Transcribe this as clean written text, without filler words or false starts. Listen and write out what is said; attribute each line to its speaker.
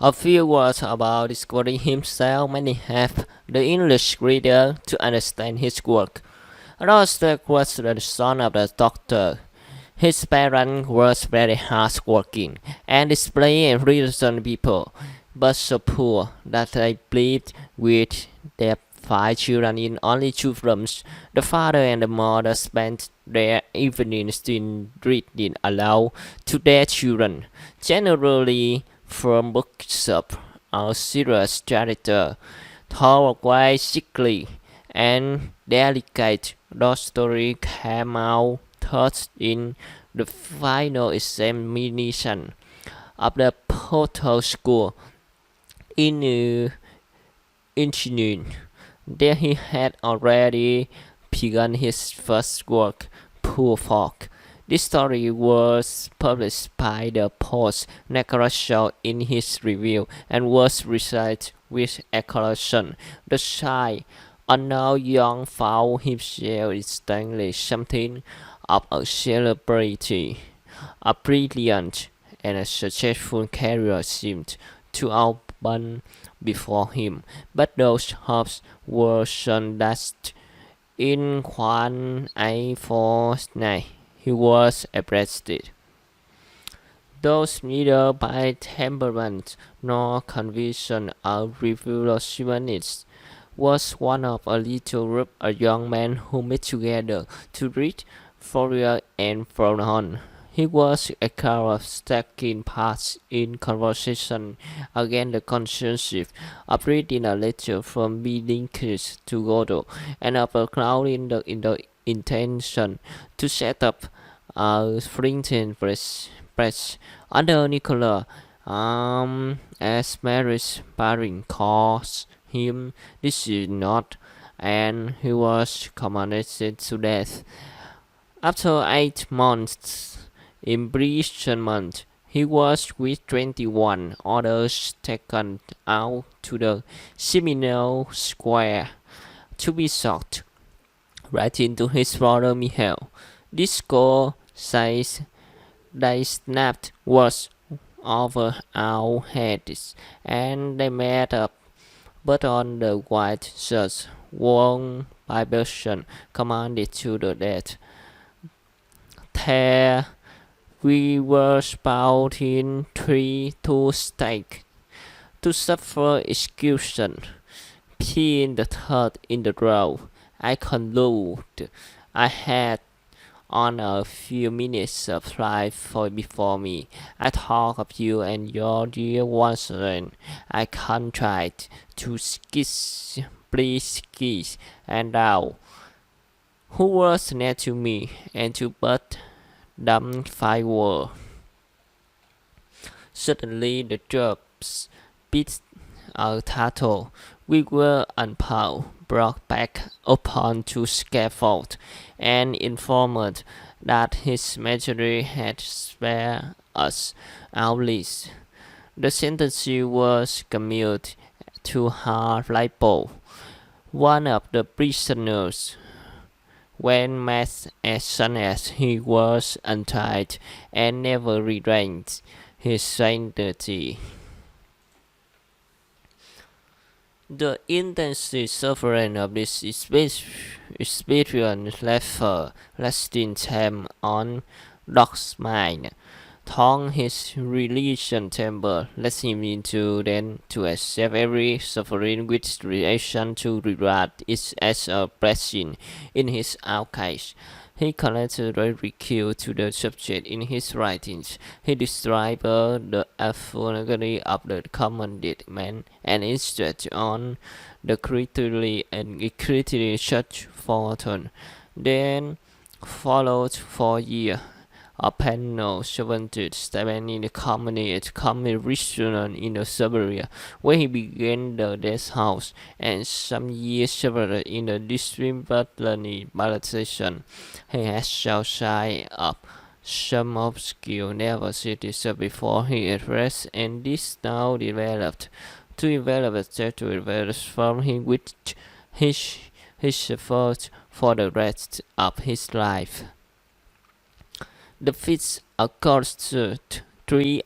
Speaker 1: A few words about discovering himself may help the English reader to understand his work. Roster was the son of a doctor. His parents were very hard-working and displaying reasonable people, but so poor that they lived with their 5 children in only 2 rooms. The father and the mother spent their evenings in reading aloud to their children, generally from bookshops or serious literature. Tall, quite sickly, and delicate, those stories came out thus in the final examination of the Portal School in June. There he had already begun his first work, Poor Folk. This story was published by the Post Necroshow in his review and was received with acclamation. The shy, unknown young found himself instantly something of a celebrity. A brilliant and a successful career seemed to open before him, but those hopes were soon dashed. In one eye fortnight, he was arrested. Though neither by temperament nor conviction a revolutionist, was one of a little group of young men who met together to read Fourier and Proudhon. He was accused of taking part in conversation against the consensus, of reading a letter from Billings to Godot, and of clouding the intention to set up a printing press under Nicola, as Mary's parents calls him. This is not, and he was condemned to death. After 8 months imprisonment, he was with 21 others taken out to the Seminole Square to be shot. Writing to his brother Michael, this girl says they snapped words over our heads and they made up, but on the white shirts worn by Belgian commanded to the death. There we were spouting tree to stake, to suffer execution. Being the third in the row, I concluded I had on a few minutes of life before me. I thought of you and your dear ones, and I contrived to please kiss and thou, who was near to me, and to but dumb fire. Suddenly the drops beat a tattle. We were unpowed, brought back upon to scaffold, and informed that His Majesty had spared us our lease. The sentence was commuted to hard labor. One of the prisoners, when mad as soon as he was untied, and never regained his sanity. The intense suffering of this experience left a lasting stamp on Doc's mind. Taught his religion temper led him into then to accept every suffering with reaction to regard it as a blessing. In his outcast, he collected ridicule to the subject in his writings. He described the affluency of the commanded man and insisted on the critically and critically such fortune. Then followed 4 years a panel servant staying in the community restaurant in the suburbs, where he began the death house, and some years served in the district butlery station. He has shown signs of some obscure nervosities before he addressed, and this now developed to develop a territory from him which he suffered for the rest of his life. The fits occurred 3